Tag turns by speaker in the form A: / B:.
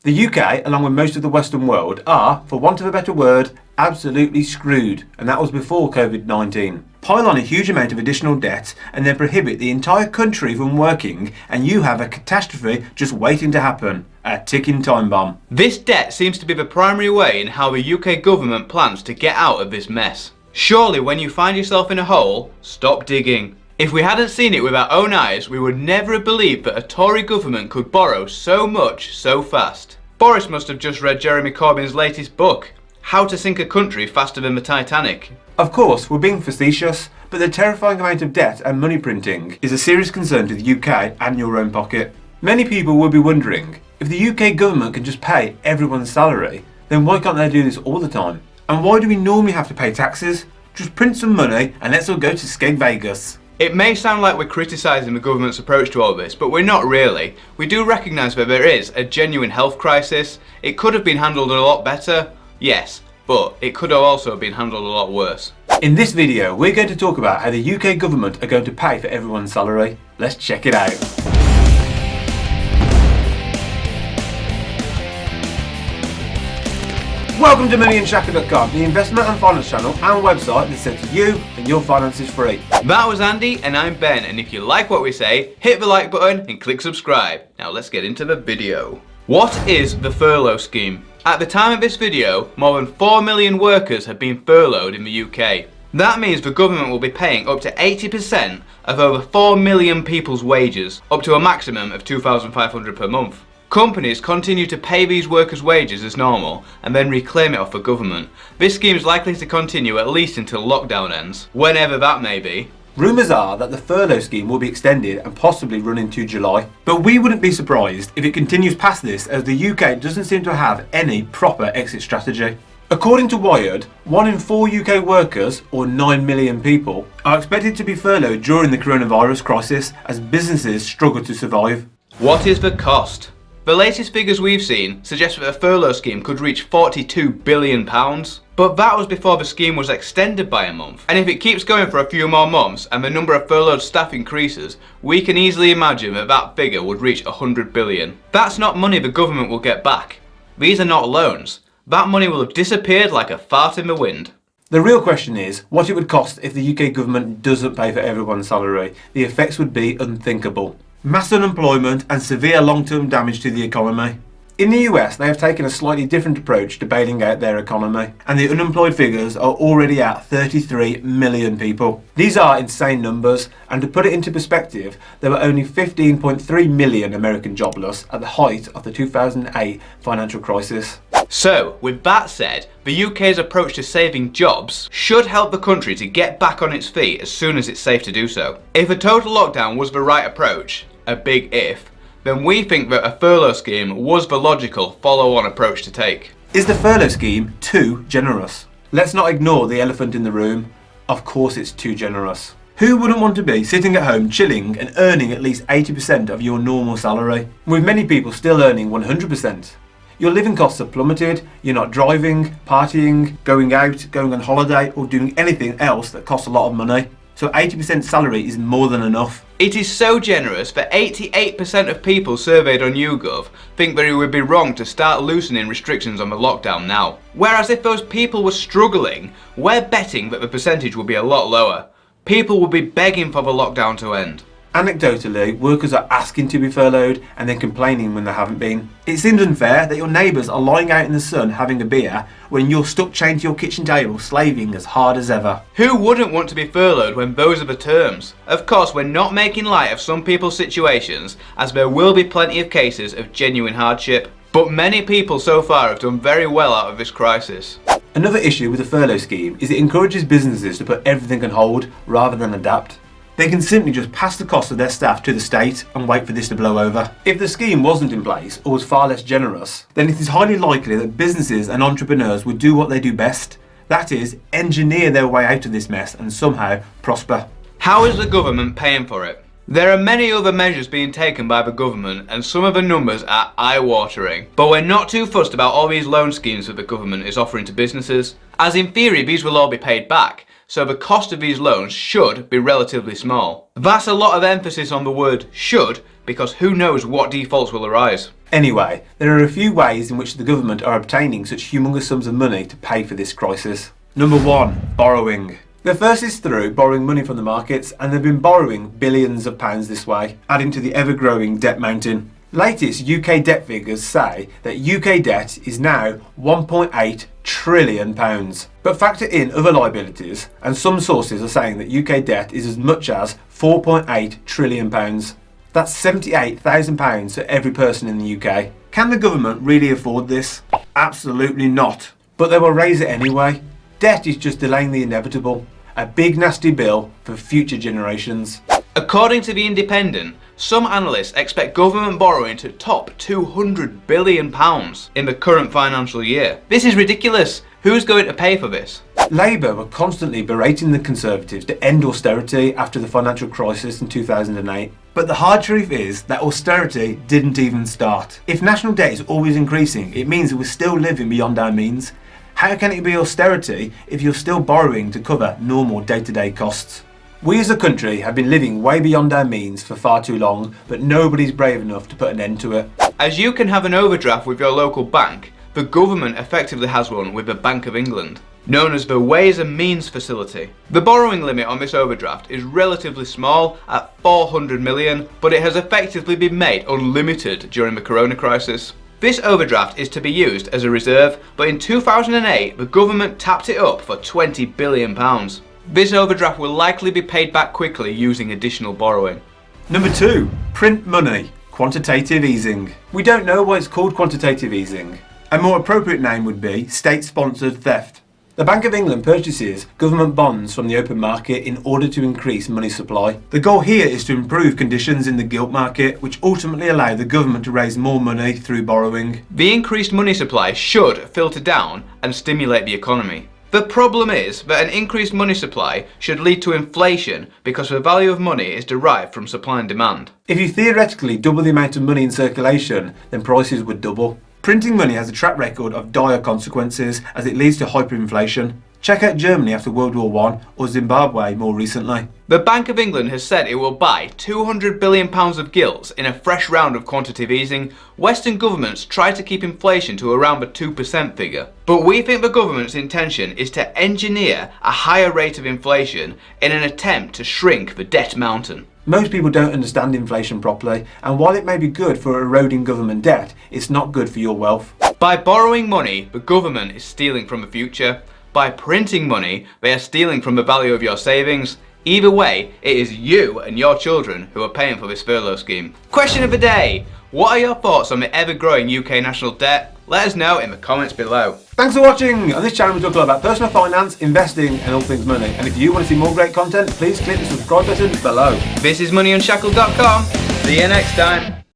A: The UK, along with most of the Western world, are, for want of a better word, absolutely screwed, and that was before COVID-19. Pile on a huge amount of additional debt and then prohibit the entire country from working, and you have a catastrophe just waiting to happen. A ticking time bomb.
B: This debt seems to be the primary way in how the UK government plans to get out of this mess. Surely when you find yourself in a hole, stop digging. If we hadn't seen it with our own eyes, we would never have believed that a Tory government could borrow so much so fast. Boris must have just read Jeremy Corbyn's latest book, How to Sink a Country Faster Than the Titanic.
A: Of course, we're being facetious, but the terrifying amount of debt and money printing is a serious concern to the UK and your own pocket. Many people will be wondering, if the UK government can just pay everyone's salary, then why can't they do this all the time? And why do we normally have to pay taxes? Just print some money and let's all go to Skeg Vegas.
B: It may sound like we're criticising the government's approach to all this, but we're not really. We do recognise that there is a genuine health crisis. It could have been handled a lot better, yes, but it could have also been handled a lot worse.
A: In this video, we're going to talk about how the UK government are going to pay for everyone's salary. Let's check it out. Welcome to Unshackled.com, the investment and finance channel and website that sets you and your finances free.
B: That was Andy and I'm Ben, and if you like what we say, hit the like button and click subscribe. Now let's get into the video. What is the Furlough Scheme? At the time of this video, more than 4 million workers have been furloughed in the UK. That means the government will be paying up to 80% of over 4 million people's wages, up to a maximum of £2,500 per month. Companies continue to pay these workers' wages as normal and then reclaim it off the government. This scheme is likely to continue at least until lockdown ends, whenever that may be.
A: Rumours are that the furlough scheme will be extended and possibly run into July. But we wouldn't be surprised if it continues past this, as the UK doesn't seem to have any proper exit strategy. According to Wired, 1 in 4 UK workers, or 9 million people, are expected to be furloughed during the coronavirus crisis as businesses struggle to survive.
B: What is the cost? The latest figures we've seen suggest that the furlough scheme could reach £42 billion. But that was before the scheme was extended by a month. And if it keeps going for a few more months and the number of furloughed staff increases, we can easily imagine that that figure would reach £100 billion. That's not money the government will get back. These are not loans. That money will have disappeared like a fart in the wind.
A: The real question is what it would cost if the UK government doesn't pay for everyone's salary. The effects would be unthinkable. Mass unemployment and severe long-term damage to the economy. In the US, they have taken a slightly different approach to bailing out their economy, and the unemployed figures are already at 33 million people. These are insane numbers, and to put it into perspective, there were only 15.3 million American jobless at the height of the 2008 financial crisis.
B: So, with that said, the UK's approach to saving jobs should help the country to get back on its feet as soon as it's safe to do so. If a total lockdown was the right approach, a big if, then we think that a furlough scheme was the logical follow-on approach to take.
A: Is the furlough scheme too generous? Let's not ignore the elephant in the room. Of course it's too generous. Who wouldn't want to be sitting at home chilling and earning at least 80% of your normal salary, with many people still earning 100%? Your living costs have plummeted, you're not driving, partying, going out, going on holiday or doing anything else that costs a lot of money. So 80% salary is more than enough.
B: It is so generous that 88% of people surveyed on YouGov think that it would be wrong to start loosening restrictions on the lockdown now. Whereas if those people were struggling, we're betting that the percentage would be a lot lower. People would be begging for the lockdown to end.
A: Anecdotally, workers are asking to be furloughed and then complaining when they haven't been. It seems unfair that your neighbours are lying out in the sun having a beer when you're stuck chained to your kitchen table slaving as hard as ever.
B: Who wouldn't want to be furloughed when those are the terms? Of course, we're not making light of some people's situations, as there will be plenty of cases of genuine hardship. But many people so far have done very well out of this crisis.
A: Another issue with the furlough scheme is it encourages businesses to put everything on hold rather than adapt. They can simply just pass the cost of their staff to the state and wait for this to blow over. If the scheme wasn't in place or was far less generous, then it is highly likely that businesses and entrepreneurs would do what they do best. That is, engineer their way out of this mess and somehow prosper.
B: How is the government paying for it? There are many other measures being taken by the government and some of the numbers are eye-watering. But we're not too fussed about all these loan schemes that the government is offering to businesses, as in theory these will all be paid back. So the cost of these loans should be relatively small. That's a lot of emphasis on the word should, because who knows what defaults will arise.
A: Anyway, there are a few ways in which the government are obtaining such humongous sums of money to pay for this crisis. Number 1. Borrowing. The first is through borrowing money from the markets, and they've been borrowing billions of pounds this way, adding to the ever-growing debt mountain. Latest UK debt figures say that UK debt is now £1.8 trillion. But factor in other liabilities, and some sources are saying that UK debt is as much as £4.8 trillion. That's £78,000 for every person in the UK. Can the government really afford this? Absolutely not. But they will raise it anyway. Debt is just delaying the inevitable. A big nasty bill for future generations.
B: According to The Independent, some analysts expect government borrowing to top £200 billion in the current financial year. This is ridiculous. Who's going to pay for this?
A: Labour were constantly berating the Conservatives to end austerity after the financial crisis in 2008. But the hard truth is that austerity didn't even start. If national debt is always increasing, it means that we're still living beyond our means. How can it be austerity if you're still borrowing to cover normal day-to-day costs? We as a country have been living way beyond our means for far too long, but nobody's brave enough to put an end to it.
B: As you can have an overdraft with your local bank, the government effectively has one with the Bank of England, known as the Ways and Means Facility. The borrowing limit on this overdraft is relatively small at 400 million, but it has effectively been made unlimited during the corona crisis. This overdraft is to be used as a reserve, but in 2008 the government tapped it up for £20 billion. This overdraft will likely be paid back quickly using additional borrowing.
A: Number 2. Print money. Quantitative easing. We don't know why it's called quantitative easing. A more appropriate name would be state-sponsored theft. The Bank of England purchases government bonds from the open market in order to increase money supply. The goal here is to improve conditions in the gilt market, which ultimately allow the government to raise more money through borrowing.
B: The increased money supply should filter down and stimulate the economy. The problem is that an increased money supply should lead to inflation because the value of money is derived from supply and demand.
A: If you theoretically double the amount of money in circulation, then prices would double. Printing money has a track record of dire consequences as it leads to hyperinflation. Check out Germany after World War I or Zimbabwe more recently.
B: The Bank of England has said it will buy £200 billion of gilts in a fresh round of quantitative easing. Western governments try to keep inflation to around the 2% figure. But we think the government's intention is to engineer a higher rate of inflation in an attempt to shrink the debt mountain.
A: Most people don't understand inflation properly, and while it may be good for eroding government debt, it's not good for your wealth.
B: By borrowing money, the government is stealing from the future. By printing money, they are stealing from the value of your savings. Either way, it is you and your children who are paying for this furlough scheme. Question of the day. What are your thoughts on the ever-growing UK national debt? Let us know in the comments below.
A: Thanks for watching! On this channel we talk a lot about personal finance, investing and all things money. And if you want to see more great content, please click the subscribe button below.
B: This is MoneyUnshackled.com. See you next time.